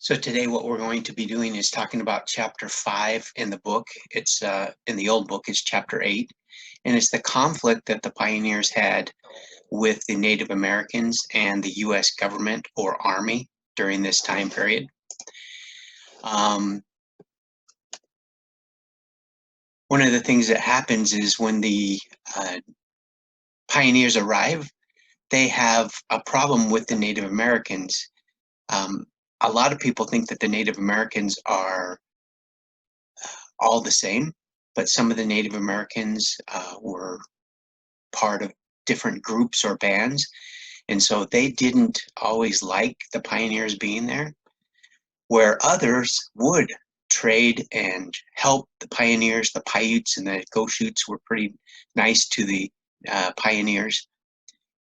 So today what we're going to be doing is talking about chapter 5 in the book. It's in the old book, it's chapter 8, and it's the conflict that the pioneers had with the Native Americans and the U.S. government or army during this time period. One of the things that happens is when the pioneers arrive, they have a problem with the Native Americans. A lot of people think that the Native Americans are all the same, but some of the Native Americans were part of different groups or bands, and so they didn't always like the pioneers being there, where others would trade and help the pioneers. The Paiutes and the Goshutes were pretty nice to the pioneers,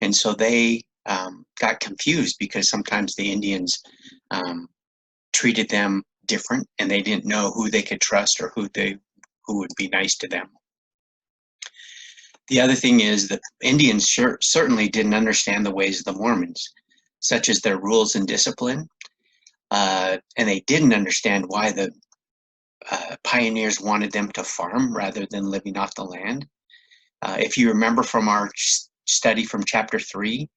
and so they got confused because sometimes the Indians treated them different, and they didn't know who they could trust or who would be nice to them. The other thing is that Indians certainly didn't understand the ways of the Mormons, such as their rules and discipline, and they didn't understand why the pioneers wanted them to farm rather than living off the land. If you remember from our study from chapter 3,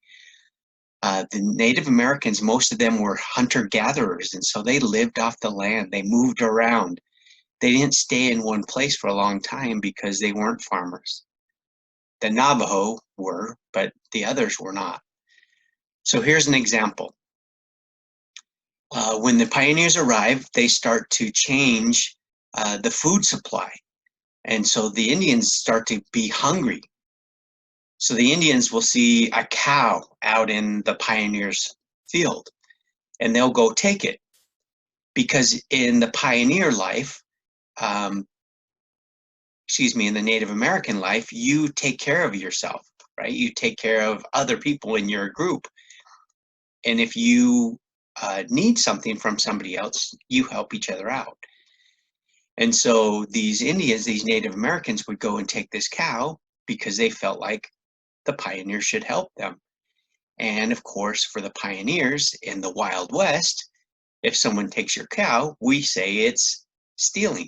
the Native Americans, most of them were hunter-gatherers, and so they lived off the land. They moved around. They didn't stay in one place for a long time because they weren't farmers. The Navajo were, but the others were not. So here's an example. When the pioneers arrive, they start to change the food supply. And so the Indians start to be hungry. So the Indians will see a cow out in the pioneers' field, and they'll go take it. Because in the pioneer life, in the Native American life, you take care of yourself, right? You take care of other people in your group. And if you need something from somebody else, you help each other out. And so these Indians, these Native Americans would go and take this cow because they felt like the pioneers should help them. And of course, for the pioneers in the Wild West, if someone takes your cow, we say it's stealing.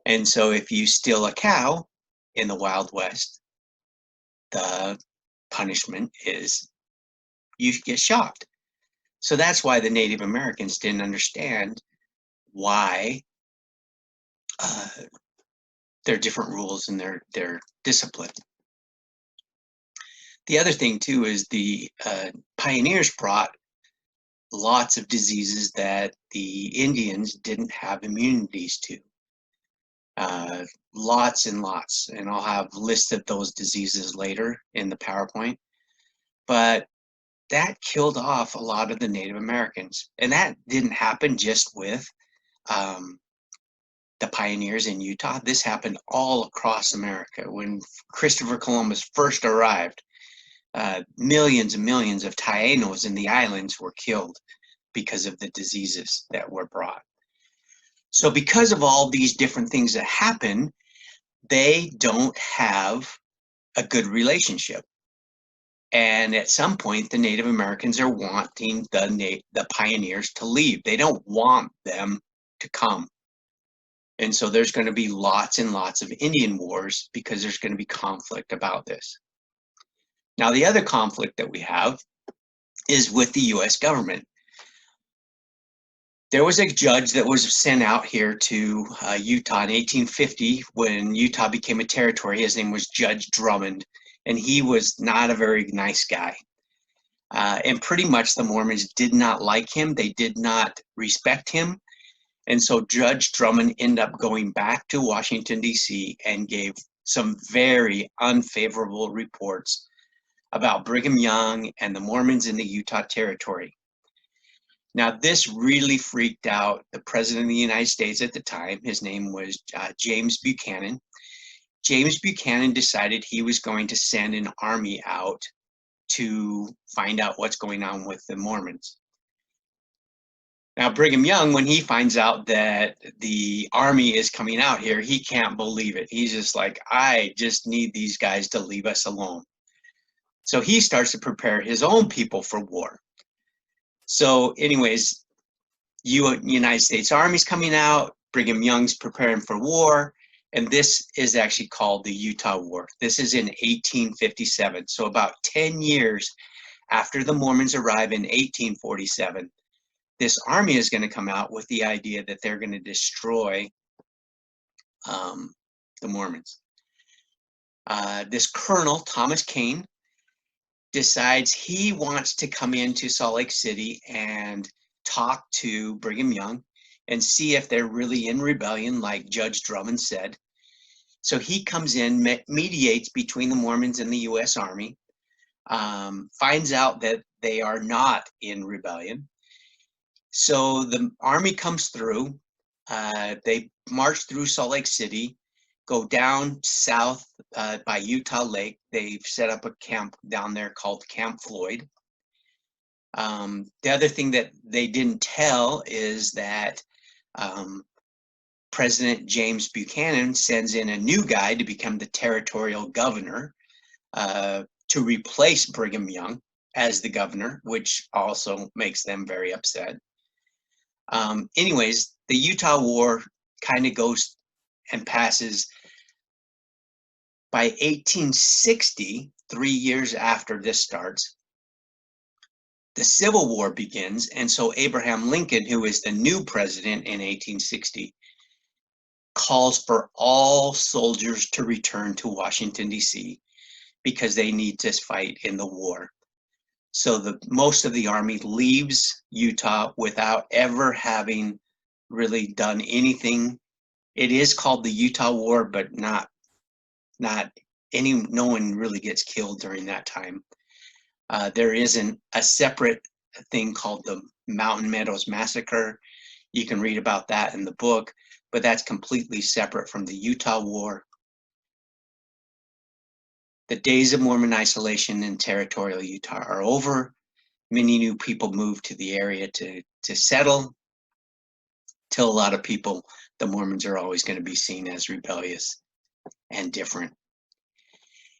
And so if you steal a cow in the Wild West, the punishment is you get shot. So that's why the Native Americans didn't understand why there are different rules in their discipline. The other thing too is the pioneers brought lots of diseases that the Indians didn't have immunities to. Lots and lots, and I'll have listed those diseases later in the PowerPoint. But that killed off a lot of the Native Americans, and that didn't happen just with the pioneers in Utah. This happened all across America. When Christopher Columbus first arrived, millions and millions of Taínos in the islands were killed because of the diseases that were brought. So because of all these different things that happen, they don't have a good relationship. And at some point, the Native Americans are wanting the pioneers to leave. They don't want them to come. And so there's going to be lots and lots of Indian wars because there's going to be conflict about this. Now, the other conflict that we have is with the U.S. government. There was a judge that was sent out here to Utah in 1850 when Utah became a territory. His name was Judge Drummond, and he was not a very nice guy. And pretty much the Mormons did not like him. They did not respect him. And so Judge Drummond ended up going back to Washington, D.C. and gave some very unfavorable reports about Brigham Young and the Mormons in the Utah Territory. Now, this really freaked out the President of the United States at the time. His name was James Buchanan. James Buchanan decided he was going to send an army out to find out what's going on with the Mormons. Now, Brigham Young, when he finds out that the army is coming out here, he can't believe it. He's just like, I just need these guys to leave us alone. So he starts to prepare his own people for war. So anyways, United States Army's coming out, Brigham Young's preparing for war, and this is actually called the Utah War. This is in 1857, so about 10 years after the Mormons arrive in 1847. This army is going to come out with the idea that they're going to destroy the Mormons. This colonel, Thomas Kane, decides he wants to come into Salt Lake City and talk to Brigham Young and see if they're really in rebellion, like Judge Drummond said. So he comes in, mediates between the Mormons and the U.S. Army, finds out that they are not in rebellion. So the army comes through. They march through Salt Lake City, go down south by Utah Lake. They've set up a camp down there called Camp Floyd. The other thing that they didn't tell is that President James Buchanan sends in a new guy to become the territorial governor to replace Brigham Young as the governor, which also makes them very upset. Anyways, the Utah War kind of goes and passes. By 1860, 3 years after this starts, the Civil War begins, and so Abraham Lincoln, who is the new president in 1860, calls for all soldiers to return to Washington, D.C. because they need to fight in the war. So most of the army leaves Utah without ever having really done anything. It is called the Utah War, but no one really gets killed during that time. There isn't a separate thing called the Mountain Meadows Massacre. You can read about that in the book, but that's completely separate from the Utah War. The days of Mormon isolation in territorial Utah are over. Many new people moved to the area to settle. Till a lot of people, the Mormons are always going to be seen as rebellious and different.